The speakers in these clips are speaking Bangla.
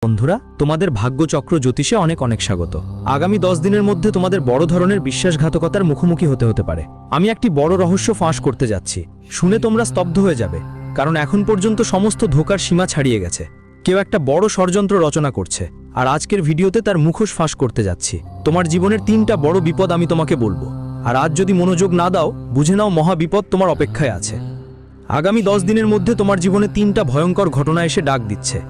বন্ধুরা, তোমাদের ভাগ্যচক্র জ্যোতিষে অনেক অনেক স্বাগত। আগামী 10 দিনের মধ্যে তোমাদের বড় ধরনের বিশ্বাসঘাতকতার মুখোমুখি হতে পারে। আমি একটি বড় রহস্য ফাঁস করতে যাচ্ছি। শুনে তোমরা স্তব্ধ হয়ে যাবে, কারণ এখন পর্যন্ত সমস্ত ধোঁকার সীমা ছাড়িয়ে গেছে। কেউ একটা বড় ষড়যন্ত্র রচনা করছে, আর আজকের ভিডিওতে তার মুখোশ ফাঁস করতে যাচ্ছি। তোমার জীবনের 3টা বড় বিপদ আমি তোমাকে বলবো, আর আজ যদি মনোযোগ না দাও, বুঝে নাও মহা বিপদ তোমার অপেক্ষায় আছে। আগামী 10 দিনের মধ্যে তোমার জীবনে 3টা ভয়ঙ্কর ঘটনা এসে ডাক দিচ্ছে।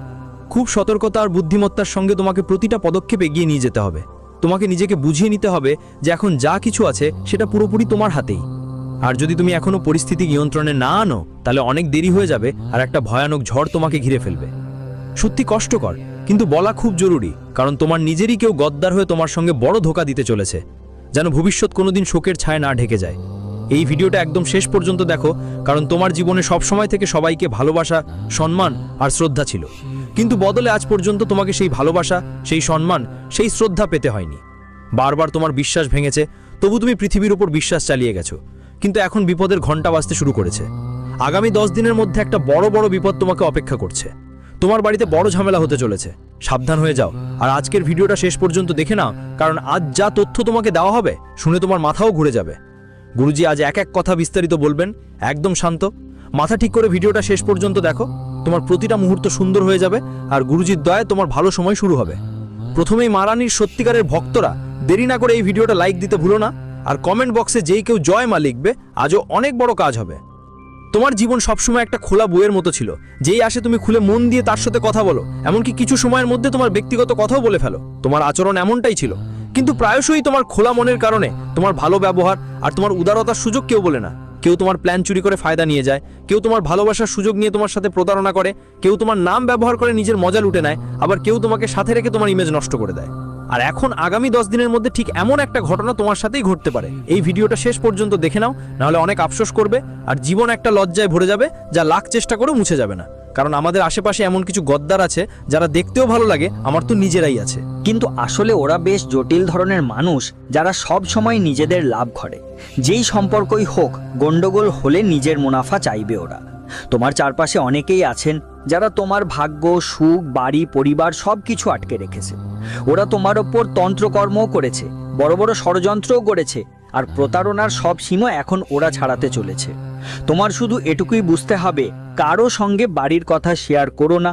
খুব সতর্কতা আর বুদ্ধিমত্তার সঙ্গে তোমাকে প্রতিটা পদক্ষেপ এগিয়ে নিয়ে যেতে হবে। তোমাকে নিজেকে বুঝিয়ে নিতে হবে যে এখন যা কিছু আছে সেটা পুরোপুরি তোমার হাতেই। আর যদি তুমি এখনো পরিস্থিতি নিয়ন্ত্রণে না আনো, তাহলে অনেক দেরি হয়ে যাবে আর একটা ভয়ানক ঝড় তোমাকে ঘিরে ফেলবে। সত্যি কষ্টকর, কিন্তু বলা খুব জরুরি, কারণ তোমার নিজেরই কেউ গদ্দার হয়ে তোমার সঙ্গে বড় ধোঁকা দিতে চলেছে, যেন ভবিষ্যৎ কোনোদিন শোকের ছায়া না ঢেকে যায়। এই ভিডিওটা একদম শেষ পর্যন্ত দেখো, কারণ তোমার জীবনে সবসময় থেকে সবাইকে ভালোবাসা, সম্মান আর শ্রদ্ধা ছিল, কিন্তু বদলে আজ পর্যন্ত তোমাকে সেই ভালোবাসা, সেই সম্মান, সেই শ্রদ্ধা পেতে হয়নি। বারবার তোমার বিশ্বাস ভেঙেছে, তবু তুমি পৃথিবীর উপর বিশ্বাস চালিয়ে গেছো, কিন্তু এখন বিপদের ঘণ্টা বাজতে শুরু করেছে। আগামী 10 দিনের মধ্যে একটা বড় বড় বিপদ তোমাকে অপেক্ষা করছে। তোমার বাড়িতে বড় ঝামেলা হতে চলেছে, সাবধান হয়ে যাও। আর আজকের ভিডিওটা শেষ পর্যন্ত দেখে নাও, কারণ আজ যা তথ্য তোমাকে দেওয়া হবে, শুনে তোমার মাথাও ঘুরে যাবে। গুরুজি আজ এক এক কথা বিস্তারিত বলবেন, একদম শান্ত, মাথা ঠিক করে ভিডিওটা শেষ পর্যন্ত দেখো। তোমার প্রতিটা মুহূর্ত সুন্দর হয়ে যাবে, আর গুরুজির দয়ায় তোমার ভালো সময় শুরু হবে। প্রথমেই মা রানীর সত্যিকারের ভক্তরা দেরি না করে এই ভিডিওটা লাইক দিতে ভুলো না, আর কমেন্ট বক্সে যেই কেউ জয় মা লিখবে, আজও অনেক বড় কাজ হবে। তোমার জীবন সবসময় একটা খোলা বইয়ের মতো ছিল, যেই আসে তুমি খুলে মন দিয়ে তার সাথে কথা বলো, এমনকি কিছু সময়ের মধ্যে তোমার ব্যক্তিগত কথাও বলে ফেলো। তোমার আচরণ এমনটাই ছিল, কিন্তু প্রায়শই তোমার খোলা মনের কারণে তোমার ভালো ব্যবহার আর তোমার উদারতার সুযোগ কেউ বলে না। কেউ তোমার প্ল্যান চুরি করে ফায়দা নিয়ে যায়, কেউ তোমার ভালোবাসার সুযোগ নিয়ে তোমার সাথে প্রতারণা করে, কেউ তোমার নাম ব্যবহার করে নিজের মজা লুটে নেয়, আবার কেউ তোমাকে সাথে রেখে তোমার ইমেজ নষ্ট করে দেয়। আর এখন আগামী 10 দিনের মধ্যে ঠিক এমন একটা ঘটনা তোমার সাথেই ঘটতে পারে। এই ভিডিওটা শেষ পর্যন্ত দেখে নাও, নাহলে অনেক আফসোস করবে, আর জীবন একটা লজ্জায় ভরে যাবে, যা লাখ চেষ্টা করেও মুছে যাবে না। কারণ আমাদের আশেপাশে এমন কিছু গদ্দার আছে, যারা দেখতেও ভালো লাগে, আমার তো নিজেরাই আছে, কিন্তু আসলে ওরা বেশ জটিল ধরনের মানুষ, যারা সব সময় নিজেদের লাভ করে। যেই সম্পর্কই হোক, গন্ডগোল হলে নিজের মুনাফা চাইবে ওরা। তোমার চারপাশে অনেকেই আছেন যারা তোমার ভাগ্য, সুখ, বাড়ি, পরিবার সবকিছু আটকে রেখেছে। ওরা তোমার ওপর তন্ত্রকর্মও করেছে, বড় বড় ষড়যন্ত্রও করেছে, আর প্রতারণার সব সীমা এখন ওরা ছাড়াতে চলেছে। তোমার শুধু এটুকুই বুঝতে হবে, কারো সঙ্গে বাড়ির কথা শেয়ার করো না।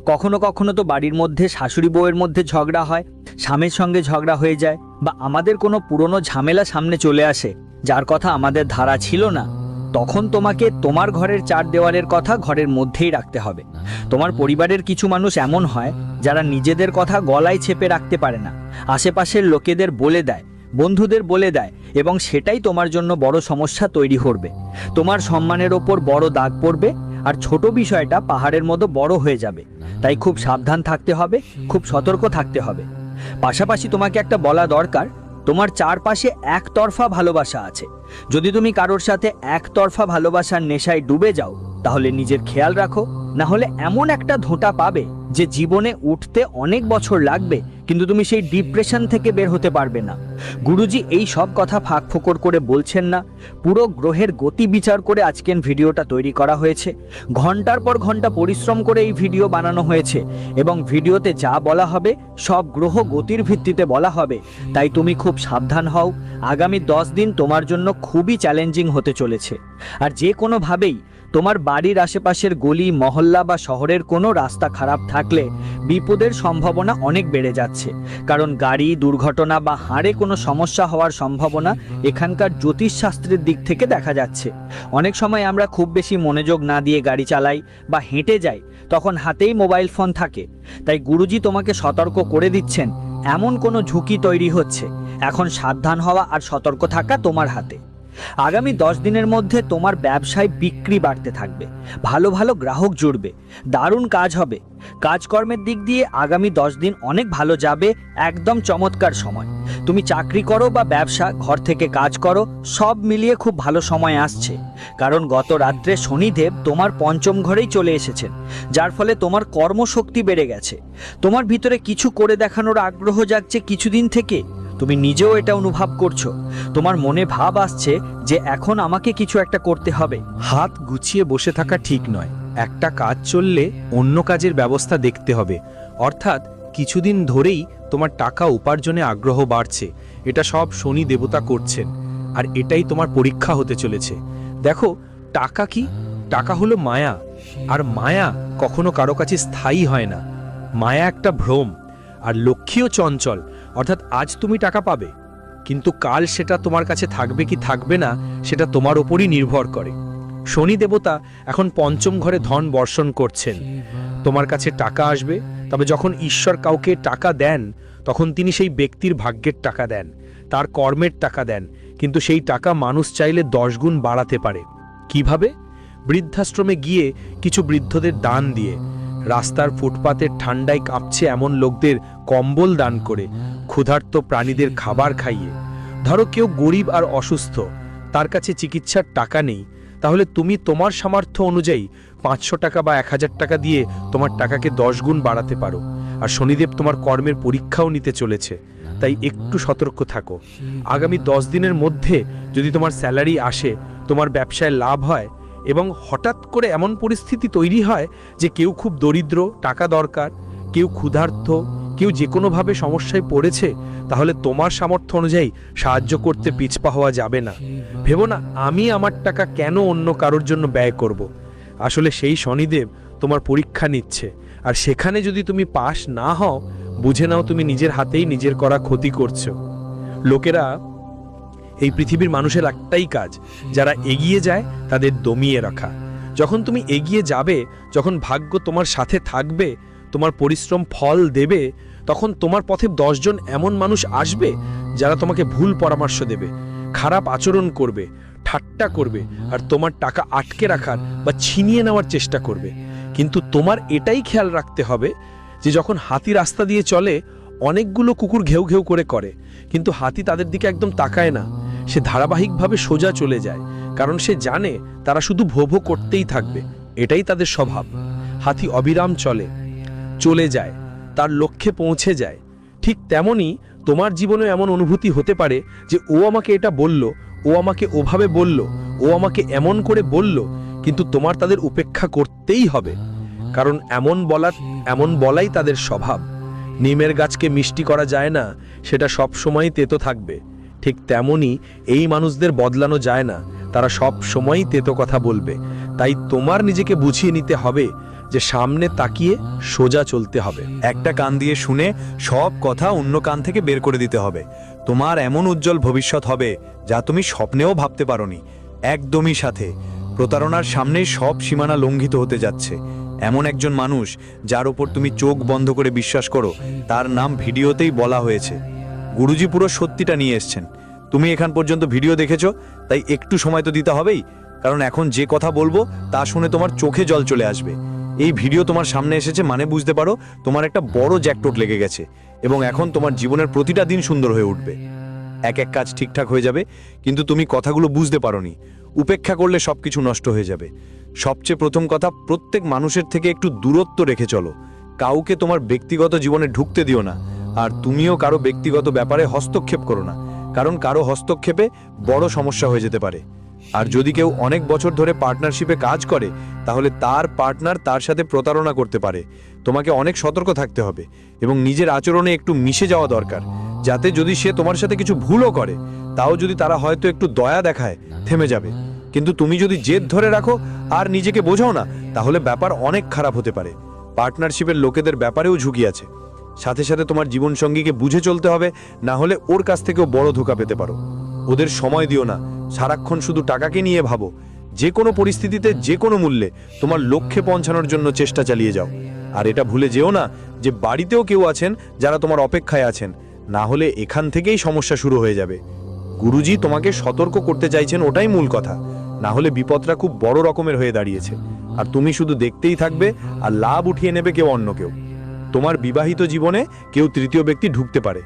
কখনো কখনো তো বাড়ির মধ্যে শাশুড়ি বউয়ের মধ্যে ঝগড়া হয়, স্বামীর সঙ্গে ঝগড়া হয়ে যায়, বা আমাদের কোনো পুরনো ঝামেলা সামনে চলে আসে, যার কথা আমাদের ধারা ছিল না। তখন তোমাকে তোমার ঘরের 4 দেওয়ালের কথা ঘরের মধ্যেই রাখতে হবে। তোমার পরিবারের কিছু মানুষ এমন হয়, যারা নিজেদের কথা গলায় চেপে রাখতে পারে না, আশেপাশের লোকেদের বলে দেয়, বন্ধুদের বলে দেয়, এবং সেটাই তোমার জন্য বড় সমস্যা তৈরি করবে। তোমার সম্মানের ওপর বড় দাগ পড়বে, আর ছোট বিষয়টা পাহাড়ের মতো বড় হয়ে যাবে। তাই খুব সাবধান থাকতে হবে, খুব সতর্ক থাকতে হবে। পাশাপাশি তোমাকে একটা বলা দরকার, তোমার চারপাশে একতরফা ভালোবাসা আছে। যদি তুমি কারোর সাথে একতরফা ভালোবাসার নেশায় ডুবে যাও, তাহলে নিজের খেয়াল রাখো, না হলে এমন একটা ধোঁটা পাবে যে জীবনে উঠতে অনেক বছর লাগবে, কিন্তু তুমি সেই ডিপ্রেশন থেকে বের হতে পারবে না। গুরুজি এই সব কথা ফাঁক ফোকর করে বলছেন না, পুরো গ্রহের গতি বিচার করে আজকের ভিডিওটা তৈরি করা হয়েছে। ঘন্টার পর ঘন্টা পরিশ্রম করে এই ভিডিও বানানো হয়েছে, এবং ভিডিওতে যা বলা হবে সব গ্রহ গতির ভিত্তিতে বলা হবে। তাই তুমি খুব সাবধান হও। আগামী 10 দিন তোমার জন্য খুবই চ্যালেঞ্জিং হতে চলেছে। আর যে কোনোভাবেই তোমার বাড়ির আশেপাশের গলি, মহল্লা বা শহরের কোনো রাস্তা খারাপ থাকলে বিপদের সম্ভাবনা অনেক বেড়ে যাচ্ছে, কারণ গাড়ি দুর্ঘটনা বা হাড়ে কোনো সমস্যা হওয়ার সম্ভাবনা এখানকার জ্যোতিষশাস্ত্রের দিক থেকে দেখা যাচ্ছে। অনেক সময় আমরা খুব বেশি মনোযোগ না দিয়ে গাড়ি চালাই বা হেঁটে যাই, তখন হাতেই মোবাইল ফোন থাকে। তাই গুরুজি তোমাকে সতর্ক করে দিচ্ছেন, এমন কোনো ঝুঁকি তৈরি হচ্ছে। এখন সাবধান হওয়া আর সতর্ক থাকা তোমার হাতে। আগামী 10 দিনের মধ্যে তোমার ব্যবসায় বিক্রি বাড়তে থাকবে, ভালো ভালো গ্রাহক জুড়বে, দারুণ কাজ হবে। কাজকর্মের দিক দিয়ে আগামী 10 দিন অনেক ভালো যাবে, একদম চমৎকার সময়। তুমি চাকরি করো বা ব্যবসা, ঘর থেকে কাজ করো, সব মিলিয়ে খুব ভালো সময় আসছে। কারণ গত রাত্রে শনিদেব তোমার 5ম ঘরেই চলে এসেছেন, যার ফলে তোমার কর্মশক্তি বেড়ে গেছে। তোমার ভিতরে কিছু করে দেখানোর আগ্রহ জাগছে কিছুদিন থেকে। তুমি নিজেও এটা অনুভব করছো। তোমার মনে ভাব আসছে যে এখন আমাকে কিছু একটা করতে হবে। হাত গুছিয়ে বসে থাকা ঠিক নয়। একটা কাজ চললে অন্য কাজের ব্যবস্থা দেখতে হবে। অর্থাৎ কিছুদিন ধরেই তোমার টাকা উপার্জনে আগ্রহ বাড়ছে। এটা সব শনি দেবতা করছেন, আর এটাই তোমার পরীক্ষা হতে চলেছে। দেখো, টাকা কি? টাকা হলো মায়া, আর মায়া কখনো কারো কাছে স্থায়ী হয় না। মায়া একটা ভ্রম, আর লক্ষ্মীও চঞ্চল। অর্থাৎ আজ তুমি টাকা পাবে, কিন্তু কাল সেটা তোমার কাছে থাকবে কি থাকবে না সেটা তোমার ওপরই নির্ভর করে। শনি দেবতা এখন পঞ্চম ঘরে ধন বর্ষণ করছেন। তোমার কাছে টাকা আসবে, তবে যখন ঈশ্বর কাউকে টাকা দেন তখন তিনি সেই ব্যক্তির ভাগ্যের টাকা দেন, তার কর্মের টাকা দেন, কিন্তু সেই টাকা মানুষ চাইলে 10 গুণ বাড়াতে পারে। কিভাবে? বৃদ্ধাশ্রমে গিয়ে কিছু বৃদ্ধদের দান দিয়ে, রাস্তার ফুটপাতের ঠান্ডায় কাঁপছে এমন লোকদের কম্বল দান করে, ক্ষুধার্ত প্রাণীদের খাবার খাইয়ে। ধরো কেউ গরিব আর অসুস্থ, তার কাছে চিকিৎসার টাকা নেই, তাহলে তুমি তোমার সামর্থ্য অনুযায়ী 500 টাকা বা 1000 টাকা দিয়ে তোমার টাকাকে 10 গুণ বাড়াতে পারো। আর শনিদেব তোমার কর্মের পরীক্ষাও নিতে চলেছে, তাই একটু সতর্ক থাকো। আগামী 10 দিনের মধ্যে যদি তোমার স্যালারি আসে, তোমার ব্যবসায় লাভ হয়, এবং হঠাৎ করে এমন পরিস্থিতি তৈরি হয় যে কেউ খুব দরিদ্র, টাকা দরকার, কেউ ক্ষুধার্ত, কেউ যে কোনোভাবে সমস্যায় পড়েছে, তাহলে তোমার সামর্থ্য অনুযায়ী সাহায্য করতে পিছপা হওয়া যাবে না। ভেবো না আমি আমার টাকা কেন অন্য কারোর জন্য ব্যয় করব। আসলে সেই শনিদেব তোমার পরীক্ষা নিচ্ছে, আর সেখানে যদি তুমি পাস না হও, বুঝে নাও তুমি নিজের হাতেই নিজের করা ক্ষতি করছো। লোকেরা, এই পৃথিবীর মানুষের একটাই কাজ, যারা এগিয়ে যায় তাদের দমিয়ে রাখা। যখন তুমি এগিয়ে যাবে, যখন ভাগ্য তোমার সাথে থাকবে, তোমার পরিশ্রম ফল দেবে, তখন তোমার পথে 10 জন এমন মানুষ আসবে যারা তোমাকে ভুল পরামর্শ দেবে, খারাপ আচরণ করবে, ঠাট্টা করবে, আর তোমার টাকা আটকে রাখার বা ছিনিয়ে নেওয়ার চেষ্টা করবে। কিন্তু তোমার এটাই খেয়াল রাখতে হবে যে যখন হাতি রাস্তা দিয়ে চলে, অনেকগুলো কুকুর ঘেউ ঘেউ করে, কিন্তু হাতি তাদের দিকে একদম তাকায় না। সে ধারাবাহিকভাবে সোজা চলে যায়, কারণ সে জানে তারা শুধু ভো ভো করতেই থাকবে, এটাই তাদের স্বভাব। হাতি অবিরাম চলে যায়, তার লক্ষ্যে পৌঁছে যায়। ঠিক তেমনি তোমার জীবনে এমন অনুভূতি হতে পারে যে ও আমাকে এটা বলল, ও আমাকে ওভাবে বলল, ও আমাকে এমন করে বলল, কিন্তু তোমার তাদের উপেক্ষা করতেই হবে, কারণ এমন বলাই তাদের স্বভাব। নিমের গাছকে মিষ্টি করা যায় না, সেটা সব সময় তেতো থাকবে। ঠিক তেমনি এই মানুষদের বদলানো যায় না, তারা সব সময়ই তেতো কথা বলবে। তাই তোমার নিজেকে বুঝিয়ে নিতে হবে যে সামনে তাকিয়ে সোজা চলতে হবে। একটা কান দিয়ে শুনে সব কথা অন্য কান থেকে বের করে দিতে হবে। তোমার এমন উজ্জ্বল ভবিষ্যৎ হবে যা তুমি স্বপ্নেও ভাবতে পারোনি। একদমই সাথে প্রতারণার সামনে সব সীমানা লঙ্ঘিত হতে যাচ্ছে। এমন একজন মানুষ যার ওপর তুমি চোখ বন্ধ করে বিশ্বাস করো, তার নাম ভিডিওতেই বলা হয়েছে। গুরুজি পুরো সত্যিটা নিয়ে এসছেন। তুমি এখান পর্যন্ত ভিডিও দেখেছো, তাই একটু সময় তো দিতে হবেই, কারণ এখন যে কথা বলবো তা শুনে তোমার চোখে জল চলে আসবে। এই ভিডিও তোমার সামনে এসেছে মানে বুঝতে পারো তোমার একটা বড় জ্যাকপট লেগে গেছে, এবং এখন তোমার জীবনের প্রতিটা দিন সুন্দর হয়ে উঠবে। এক এক কাজ ঠিকঠাক হয়ে যাবে, কিন্তু তুমি কথাগুলো বুঝতে পারোনি। উপেক্ষা করলে সবকিছু নষ্ট হয়ে যাবে। সবচেয়ে প্রথম কথা, প্রত্যেক মানুষের থেকে একটু দূরত্ব রেখে চলো। কাউকে তোমার ব্যক্তিগত জীবনে ঢুকতে দিও না, আর তুমিও কারো ব্যক্তিগত ব্যাপারে হস্তক্ষেপ করো না, কারণ কারো হস্তক্ষেপে বড় সমস্যা হয়ে যেতে পারে। আর যদি কেউ অনেক বছর ধরে পার্টনারশিপে কাজ করে, তাহলে তার পার্টনার তার সাথে প্রতারণা করতে পারে। তোমাকে অনেক সতর্ক থাকতে হবে এবং নিজের আচরণে একটু মিশে যাওয়া দরকার, যাতে যদি সে তোমার সাথে কিছু ভুলও করে, তাও যদি তারা হয়তো একটু দয়া দেখায়, থেমে যাবে। কিন্তু তুমি যদি জেদ ধরে রাখো আর নিজেকে বোঝাও না, তাহলে ব্যাপার অনেক খারাপ হতে পারে। পার্টনারশিপের লোকেদের ব্যাপারেও ঝুঁকি আছে। সাথে সাথে তোমার জীবনসঙ্গীকে বুঝে চলতে হবে, না হলে ওর কাছ থেকেও বড় ধোঁকা পেতে পারো। ওদের সময় দিও না, সারাক্ষণ শুধু টাকাকে নিয়ে ভাবো। যে কোনো পরিস্থিতিতে যে কোনো মূল্যে তোমার লক্ষ্যে পৌঁছানোর জন্য চেষ্টা চালিয়ে যাও। আর এটা ভুলে যেও না যে বাড়িতেও কেউ আছেন যারা তোমার অপেক্ষায় আছেন, না হলে এখান থেকেই সমস্যা শুরু হয়ে যাবে। গুরুজি তোমাকে সতর্ক করতে চাইছেন, ওটাই মূল কথা। না হলে বিপদটা খুব বড় রকমের হয়ে দাঁড়িয়েছে, আর তুমি শুধু দেখতেই থাকবে আর লাভ উঠিয়ে নেবে কেউ অন্য কেউ। তোমার বিবাহিত জীবনে কেউ তৃতীয় ব্যক্তি ঢুকতে পারে।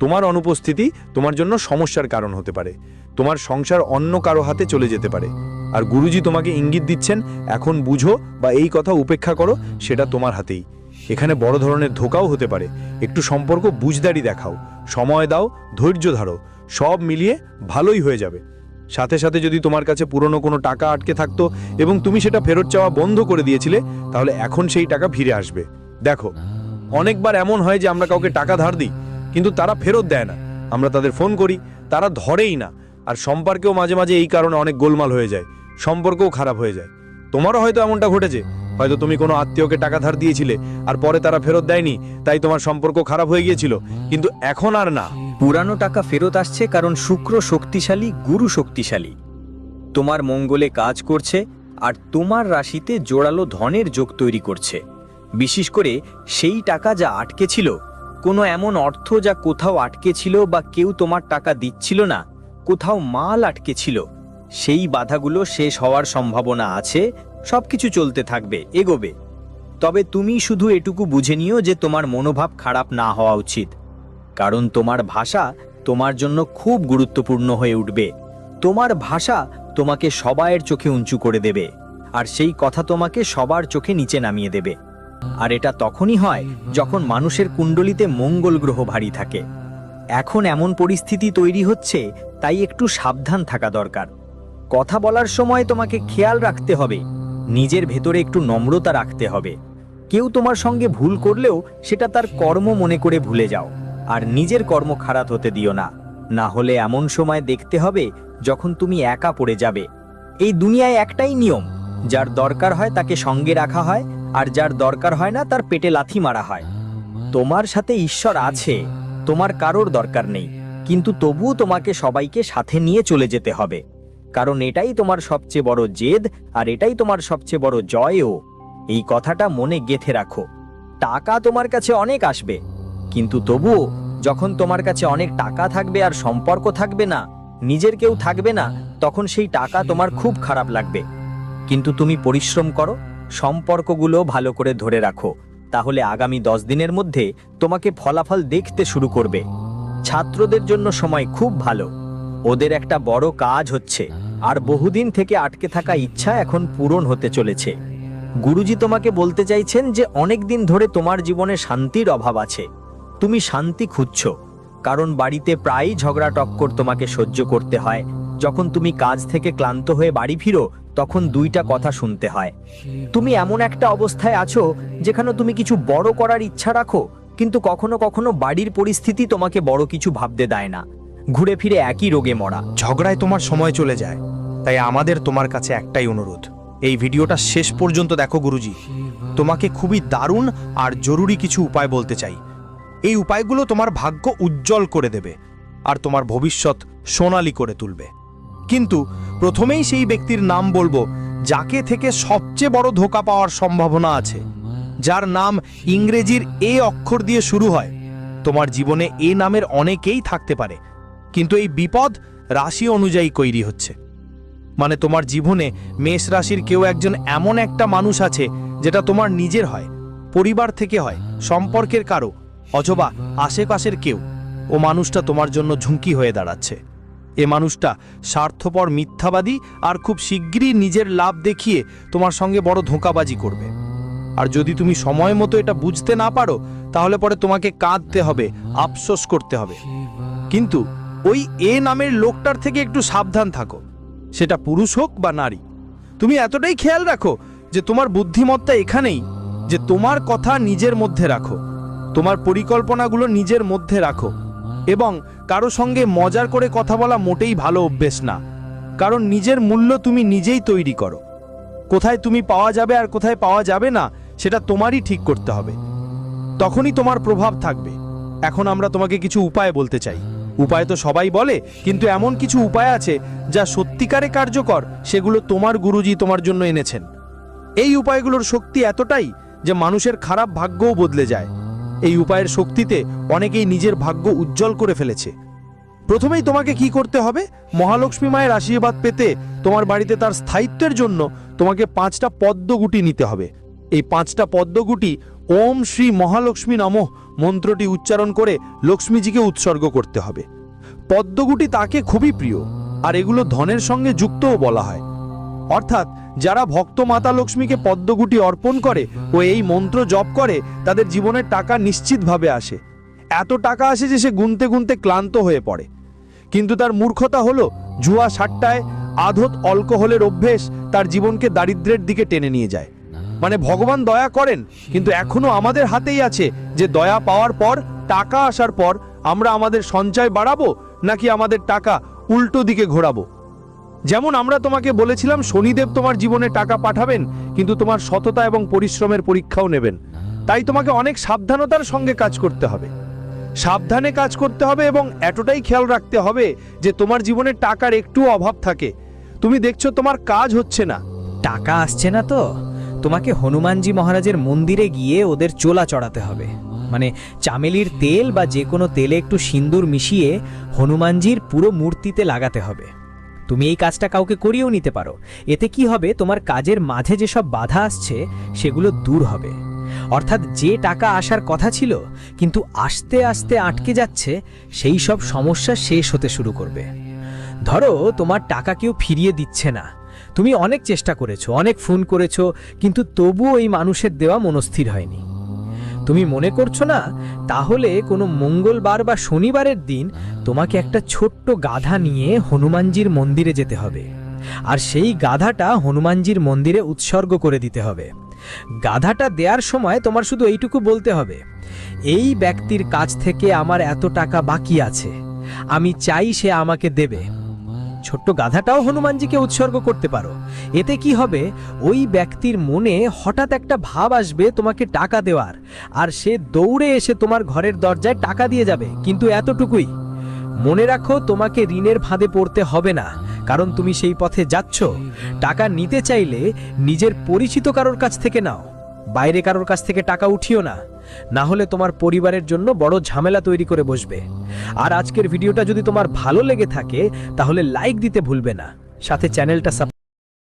তোমার অনুপস্থিতি তোমার জন্য সমস্যার কারণ হতে পারে। তোমার সংসার অন্য কারো হাতে চলে যেতে পারে। আর গুরুজি তোমাকে ইঙ্গিত দিচ্ছেন, এখন বুঝো বা এই কথা উপেক্ষা করো, সেটা তোমার হাতেই। এখানে বড় ধরনের ধোঁকাও হতে পারে। একটু সম্পর্ক বুঝদারি দেখাও, সময় দাও, ধৈর্য ধরো, সব মিলিয়ে ভালোই হয়ে যাবে। সাথে সাথে যদি তোমার কাছে পুরনো কোনো টাকা আটকে থাকতো এবং তুমি সেটা ফেরত চাওয়া বন্ধ করে দিয়েছিলে, তাহলে এখন সেই টাকা ফিরে আসবে। দেখো, অনেকবার এমন হয় যে আমরা কাউকে টাকা ধার দিই, কিন্তু তারা ফেরত দেয় না। আমরা তাদের ফোন করি, তারা ধরেই না। আর সম্পর্কেও মাঝে মাঝে এই কারণে অনেক গোলমাল হয়ে যায়, সম্পর্কও খারাপ হয়ে যায়। তোমারও হয়তো এমনটা ঘটেছে, হয়তো তুমি কোনো আত্মীয়কে টাকা ধার দিয়েছিলে আর পরে তারা ফেরত দেয়নি, তাই তোমার সম্পর্ক খারাপ হয়ে গিয়েছিল, কিন্তু এখন আর না। পুরানো টাকা ফেরত আসছে কারণ শুক্র শক্তিশালী, গুরু শক্তিশালী, তোমার মঙ্গলে কাজ করছে আর তোমার রাশিতে জোরালো ধনের যোগ তৈরি করছে। বিশেষ করে সেই টাকা যা আটকে ছিল, কোনো এমন অর্থ যা কোথাও আটকে ছিল বা কেউ তোমার টাকা দিচ্ছিল না, কোথাও মাল আটকে ছিল, সেই বাধাগুলো শেষ হওয়ার সম্ভাবনা আছে। সবকিছু চলতে থাকবে, এগোবে। তবে তুমি শুধু এটুকু বুঝে নিও যে তোমার মনোভাব খারাপ না হওয়া উচিত, কারণ তোমার ভাষা তোমার জন্য খুব গুরুত্বপূর্ণ হয়ে উঠবে। তোমার ভাষা তোমাকে সবাইয়ের চোখে উঁচু করে দেবে, আর সেই কথা তোমাকে সবার চোখে নিচে নামিয়ে দেবে। আর এটা তখনই হয় যখন মানুষের কুণ্ডলিতে মঙ্গল গ্রহ ভারী থাকে। এখন এমন পরিস্থিতি তৈরি হচ্ছে, তাই একটু সাবধান থাকা দরকার। কথা বলার সময় তোমাকে খেয়াল রাখতে হবে, নিজের ভেতরে একটু নম্রতা রাখতে হবে। কেউ তোমার সঙ্গে ভুল করলেও সেটা তার কর্ম মনে করে ভুলে যাও, আর নিজের কর্ম খারাপ হতে দিও না। না হলে এমন সময় দেখতে হবে যখন তুমি একা পড়ে যাবে। এই দুনিয়ায় একটাই নিয়ম, যার দরকার হয় তাকে সঙ্গে রাখা হয়, আর যার দরকার হয় না তার পেটে লাথি মারা হয়। তোমার সাথে ঈশ্বর আছে, তোমার কারোর দরকার নেই, কিন্তু তবুও তোমাকে সবাইকে সাথে নিয়ে চলে যেতে হবে, কারণ এটাই তোমার সবচেয়ে বড় জেদ, আর এটাই তোমার সবচেয়ে বড় জয়ও। এই কথাটা মনে গেঁথে রাখো। টাকা তোমার কাছে অনেক আসবে, কিন্তু তবুও যখন তোমার কাছে অনেক টাকা থাকবে আর সম্পর্ক থাকবে না, নিজের কেউ থাকবে না, তখন সেই টাকা তোমার খুব খারাপ লাগবে। কিন্তু তুমি পরিশ্রম করো, সম্পর্কগুলো ভালো করে ধরে রাখো, তাহলে আগামী 10 দিনের মধ্যে তোমাকে ফলাফল দেখতে শুরু করবে। ছাত্রদের জন্য সময় খুব ভালো, ওদের একটা বড় কাজ হচ্ছে, আর বহুদিন থেকে আটকে থাকা ইচ্ছা এখন পূরণ হতে চলেছে। গুরুজি তোমাকে বলতে চাইছেন যে অনেক দিন ধরে তোমার জীবনে শান্তির অভাব আছে। তুমি শান্তি খুঁজছো, কারণ বাড়িতে প্রায়ই ঝগড়া টক্কর তোমাকে সহ্য করতে হয়। যখন তুমি কাজ থেকে ক্লান্ত হয়ে বাড়ি ফিরো, তখন দুইটা কথা শুনতে হয়। তুমি এমন একটা অবস্থায় আছো যেখানে তুমি কিছু বড় করার ইচ্ছা রাখো, কিন্তু কখনো কখনো বাড়ির পরিস্থিতি তোমাকে বড় কিছু ভাবতে দেয় না। ঘুরে ফিরে একই রোগে মরা। ঝগড়ায় তোমার সময় চলে যায়, তাই আমাদের তোমার কাছে একটাই অনুরোধ, এই ভিডিওটা শেষ পর্যন্ত দেখো। গুরুজি তোমাকে খুবই দারুণ আর জরুরি কিছু উপায় বলতে চাই। এই উপায়গুলো তোমার ভাগ্য উজ্জ্বল করে দেবে আর তোমার ভবিষ্যৎ সোনালী করে তুলবে। কিন্তু প্রথমেই সেই ব্যক্তির নাম বলবো যাকে থেকে সবচেয়ে বড় ধোঁকা পাওয়ার সম্ভাবনা আছে, যার নাম ইংরেজির এ অক্ষর দিয়ে শুরু হয়। তোমার জীবনে এ নামের অনেকেই থাকতে পারে, কিন্তু এই বিপদ রাশি অনুযায়ী তৈরি হচ্ছে। মানে তোমার জীবনে মেষ রাশির কেউ একজন এমন একটা মানুষ আছে যেটা তোমার নিজের হয়, পরিবার থেকে হয়, সম্পর্কের কারো, অথবা আশেপাশের কেউ। ও মানুষটা তোমার জন্য ঝুঁকি হয়ে দাঁড়াচ্ছে। এ মানুষটা স্বার্থপর, মিথ্যাবাদী আর খুব শিগগিরই নিজের লাভ দেখিয়ে তোমার সঙ্গে বড় ধোঁকাবাজি করবে। আর যদি তুমি সময় মতো এটা বুঝতে না পারো, তাহলে পরে তোমাকে কাঁদতে হবে, আফসোস করতে হবে। কিন্তু ওই এ নামের লোকটার থেকে একটু সাবধান থাকো, সেটা পুরুষ হোক বা নারী। তুমি এতটাই খেয়াল রাখো যে তোমার বুদ্ধিমত্তা এখানেই যে তোমার কথা নিজের মধ্যে রাখো, তোমার পরিকল্পনাগুলো নিজের মধ্যে রাখো, এবং কারো সঙ্গে মজার করে কথা বলা মোটেই ভালো অভ্যেস না, কারণ নিজের মূল্য তুমি নিজেই তৈরি করো। কোথায় তুমি পাওয়া যাবে আর কোথায় পাওয়া যাবে না সেটা তোমারই ঠিক করতে হবে, তখনই তোমার প্রভাব থাকবে। এখন আমরা তোমাকে কিছু উপায় বলতে চাই। উপায় তো সবাই বলে, কিন্তু এমন কিছু উপায় আছে যা সত্যিকারে কার্যকর, সেগুলো তোমার গুরুজি তোমার জন্য এনেছেন। এই উপায়গুলোর শক্তি এতটাই যে মানুষের খারাপ ভাগ্যও বদলে যায়। এই উপায়ের শক্তিতে অনেকেই নিজের ভাগ্য উজ্জ্বল করে ফেলেছে। প্রথমেই তোমাকে কি করতে হবে, মহালক্ষ্মী মায়ের আশীর্বাদ পেতে তোমার বাড়িতে তার স্থায়িত্বের জন্য তোমাকে 5টা পদ্মগুটি নিতে হবে। এই 5টা পদ্মগুটি ওম শ্রী মহালক্ষ্মী নমঃ মন্ত্রটি উচ্চারণ করে লক্ষ্মীজিকে উৎসর্গ করতে হবে। পদ্মগুটি তাকে খুবই প্রিয়, আর এগুলো ধনের সঙ্গে যুক্তও বলা হয়। অর্থাৎ যারা ভক্ত মাতা লক্ষ্মীকে পদ্মগুটি অর্পণ করে ও এই মন্ত্র জপ করে, তাদের জীবনের টাকা নিশ্চিতভাবে আসে। এত টাকা আসে যে সে গুনতে গুনতে ক্লান্ত হয়ে পড়ে। কিন্তু তার মূর্খতা হলো জুয়া, সাট্টায়, আধত অ্যালকোহলের অভ্যেস তার জীবনকে দারিদ্র্যের দিকে টেনে নিয়ে যায়। মানে ভগবান দয়া করেন, কিন্তু এখনো আমাদের হাতেই আছে যে দয়া পাওয়ার পর, টাকা আসার পর আমরা আমাদের সঞ্চয় বাড়াবো নাকি আমাদের টাকা উল্টো দিকে ঘোরাবো। যেমন আমরা তোমাকে বলেছিলাম শনিদেব তোমার জীবনে টাকা পাঠাবেন, কিন্তু তোমার সততা এবং পরিশ্রমের পরীক্ষাও নেবেন। তাই তোমাকে অনেক সাবধানতার সঙ্গে কাজ করতে হবে, সাবধানে কাজ করতে হবে এবং এতটাই খেয়াল রাখতে হবে যে তোমার জীবনে টাকার একটু অভাব থাকে। তুমি দেখছো তোমার কাজ হচ্ছে না। টাকা আসছে না তো তোমাকে হনুমানজি মহারাজের মন্দিরে গিয়ে ওদের চোলা চড়াতে হবে। মানে চামেলির তেল বা যে কোনো তেলে একটু সিন্দুর মিশিয়ে হনুমানজির পুরো মূর্তিতে লাগাতে হবে। তুমি এই কাজটা কাউকে করিয়েও নিতে পারো। এতে কি হবে, তোমার কাজের মাঝে যেসব বাধা আসছে সেগুলো দূর হবে। অর্থাৎ যে টাকা আসার কথা ছিল কিন্তু আস্তে আস্তে আটকে যাচ্ছে, সেই সব সমস্যা শেষ হতে শুরু করবে। ধরো তোমার টাকা কেউ ফিরিয়ে দিচ্ছে না, তুমি অনেক চেষ্টা করেছো, অনেক ফোন করেছো, কিন্তু তবুও এই মানুষের দেওয়া মনস্থির হয়নি। তুমি মনে করছো না? তাহলে কোনো মঙ্গলবার বা শনিবারের দিন তোমাকে একটা ছোট্ট গাধা নিয়ে হনুমানজির মন্দিরে যেতে হবে, আর সেই গাধাটা হনুমানজির মন্দিরে উৎসর্গ করে দিতে হবে। গাধাটা দেওয়ার সময় তোমার শুধু এইটুকু বলতে হবে, এই ব্যক্তির কাছ থেকে আমার এত টাকা বাকি আছে, আমি চাই সে আমাকে দেবে। ছোট্ট গাধাটাও হনুমানজিকে উৎসর্গ করতে পারো। এতে কি হবে, ওই ব্যক্তির মনে হঠাৎ একটা ভাব আসবে তোমাকে টাকা দেওয়ার, আর সে দৌড়ে এসে তোমার ঘরের দরজায় টাকা দিয়ে যাবে। কিন্তু এতটুকুই মনে রাখো, তোমাকে ঋণের ফাঁদে পড়তে হবে না, কারণ তুমি সেই পথে যাচ্ছ। টাকা নিতে চাইলে নিজের পরিচিত কারোর কাছ থেকে নাও, বাইরে কারোর কাছ থেকে টাকা উঠিও না, না হলে তোমার পরিবারের জন্য বড় ঝামেলা তৈরি করে বসবে। আর আজকের ভিডিওটা যদি তোমার ভালো লেগে থাকে তাহলে লাইক দিতে ভুলবে না, সাথে চ্যানেলটা